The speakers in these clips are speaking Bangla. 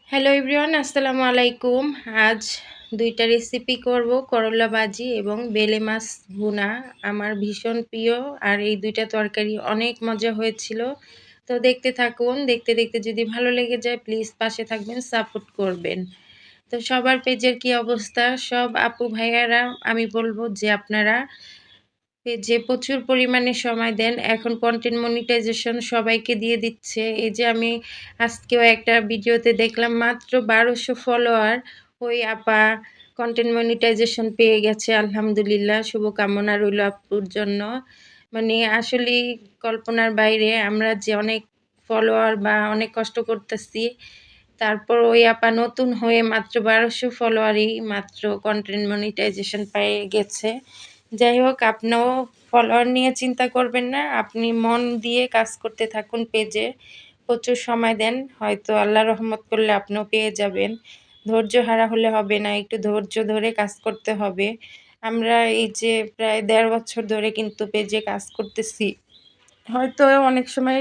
হ্যালো এভরিওয়ান, আসসালামু আলাইকুম। আজ ২টা রেসিপি করব, করলা ভাজি এবং বেলে মাছ ভুনা। আমার ভীষণ প্রিয় আর এই ২টা তরকারি অনেক মজা হয়েছিল। তো দেখতে থাকুন। দেখতে, দেখতে যদি ভালো লেগে যায় প্লিজ পাশে থাকবেন, সাপোর্ট করবেন। তো সবার পেজের কি অবস্থা? সব আপু ভাইয়ারা আমি বলব যে আপনারা পেজে প্রচুর পরিমাণে সময় দেন। এখন কনটেন্ট মনিটাইজেশন সবাইকে দিয়ে দিচ্ছে। এই যে আমি আজকেও একটা ভিডিওতে দেখলাম মাত্র ১২০০ ফলোয়ার ওই আপা কনটেন্ট মনিটাইজেশন পেয়ে গেছে। আলহামদুলিল্লাহ, শুভকামনা রইল আপুর জন্য। মানে আসলেই কল্পনার বাইরে আমরা যে অনেক ফলোয়ার বা অনেক কষ্ট করতেছি। তারপর ওই আপা নতুন হয়ে মাত্র ১২০০ ফলোয়ারেই মাত্র কনটেন্ট মনিটাইজেশন পেয়ে গেছে। যাই হোক, আপনিও ফলোয়ার নিয়ে চিন্তা করবেন না। আপনি মন দিয়ে কাজ করতে থাকুন পেজে। প্রচুর সময় দেন। হয়তো আল্লাহ রহমত করলে আপনিও পেয়ে যাবেন। ধৈর্য হারা হলে হবে না। একটু ধৈর্য ধরে কাজ করতে হবে। আমরা এই যে প্রায় ১.৫ বছর ধরে কিন্তু পেজে কাজ করতেছি। হয়তো অনেক সময়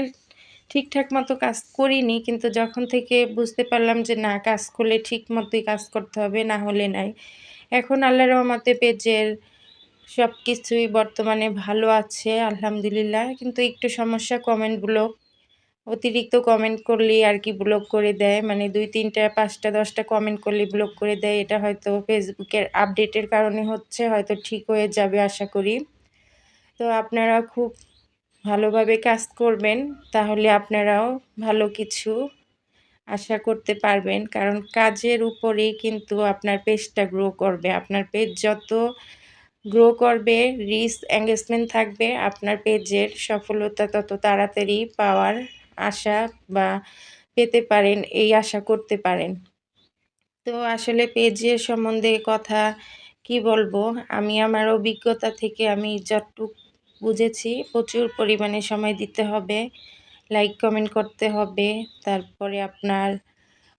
ঠিকঠাক মতো কাজ করিনি। কিন্তু যখন থেকে বুঝতে পারলাম যে না, কাজ করলে ঠিক মতোই কাজ করতে হবে, না হলে নাই। এখন আল্লাহর রহমতে পেজের সবকিছুই বর্তমানে ভালো আছে আলহামদুলিল্লাহ। কিন্তু একটু সমস্যা, কমেন্টগুলো অতিরিক্ত কমেন্ট করলেই আরকি ব্লক করে দেয়। মানে ২, ৩ টা, ৫ টা, ১০ টা কমেন্ট করলেই ব্লক করে দেয়। এটা হয়তো ফেসবুকের আপডেটের কারণে হচ্ছে। হয়তো ঠিক হয়ে যাবে আশা করি। তো আপনারা খুব ভালোভাবে কাজ করবেন, তাহলে আপনারাও ভালো কিছু আশা করতে পারবেন। কারণ কাজের উপরেই কিন্তু আপনার পেজটা গ্রো করবে। আপনার পেজ যত গ্রো করবে, রিচ এঙ্গেজমেন্ট থাকবে, আপনার পেজের সফলতা তত তাড়াতাড়ি পাওয়ার আশা বা পেতে পারেন, এই আশা করতে পারেন। তো আসলে পেজের সম্বন্ধে কথা কি বলবো? আমি আমার অভিজ্ঞতা থেকে আমি যতটুক বুঝেছি, প্রচুর পরিমাণে সময় দিতে হবে, লাইক কমেন্ট করতে হবে, তারপরে আপনার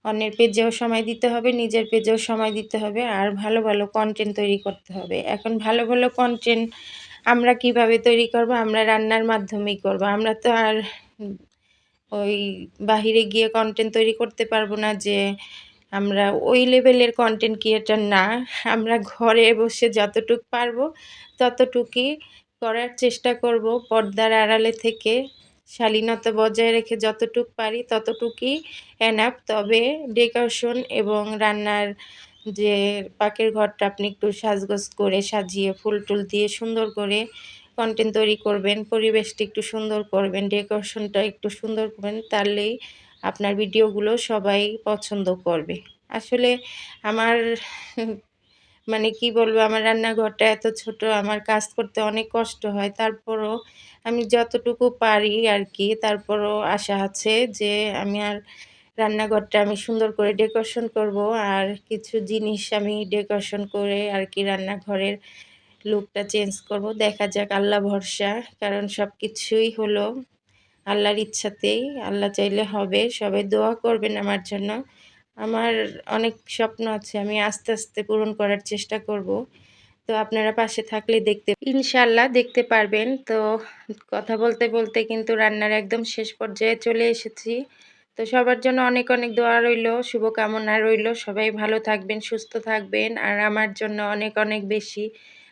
অন্যের পেজেও সময় দিতে হবে, নিজের পেজেও সময় দিতে হবে, আর ভালো, ভালো কনটেন্ট তৈরি করতে হবে। এখন ভালো, ভালো কনটেন্ট আমরা কিভাবে তৈরি করব? আমরা রান্নার মাধ্যমেই করব। আমরা তো আর ওই বাহিরে গিয়ে কনটেন্ট তৈরি করতে পারবো না যে আমরা ওই লেভেলের কনটেন্ট ক্রিয়েটর না। আমরা ঘরে বসে যতটুক পারবো ততটুকুই করার চেষ্টা করব। পর্দার আড়ালে থেকে শালীনতা বজায় রেখে যতটুক পারি ততটুকুই এনাফ। তবে ডেকোরেশন এবং রান্নার যে পাকের ঘরটা আপনি একটু সাজগোজ করে সাজিয়ে ফুল-টুল দিয়ে সুন্দর করে কনটেন্ট তৈরি করবেন। পরিবেশটা একটু সুন্দর করবেন, ডেকোরেশনটা একটু সুন্দর করবেন, তাহলেই আপনার ভিডিওগুলো সবাই পছন্দ করবে। আসলে আমার মানে কি বলবো, আমার রান্নাঘরটা এত ছোট, আমার কাজ করতে অনেক কষ্ট হয়। তারপরও আমি যতটুকু পারি আরকি, তারপরও আশা আছে যে রান্নাঘরটা আমি সুন্দর করে ডেকোরেশন করব। আর কিছু জিনিস আমি ডেকোরেশন করে আরকি রান্নাঘরের লুকটা চেঞ্জ করব। দেখা যাক, আল্লাহ ভরসা। কারণ সবকিছুই হলো আল্লাহর ইচ্ছাতেই। আল্লাহ চাইলে হবে। সবাই দোয়া করবেন আমার জন্য। আমার অনেক স্বপ্ন আছে। আমি আস্তে, আস্তে পূরণ করার চেষ্টা করব। তো আপনারা পাশে থাকলে ইনশাআল্লাহ দেখতে পারবেন। তো কথা বলতে, বলতে কিন্তু রান্নার একদম শেষ পর্যায়ে চলে এসেছি। তো সবার জন্য অনেক, অনেক দোয়া রইলো, শুভকামনা রইলো। সবাই ভালো থাকবেন, সুস্থ থাকবেন। আর আমার জন্য অনেক, অনেক বেশি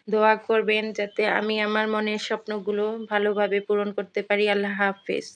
দোয়া করবেন যাতে আমি আমার মনের স্বপ্নগুলো ভালোভাবে পূরণ করতে পারি। আল্লাহ হাফেজ।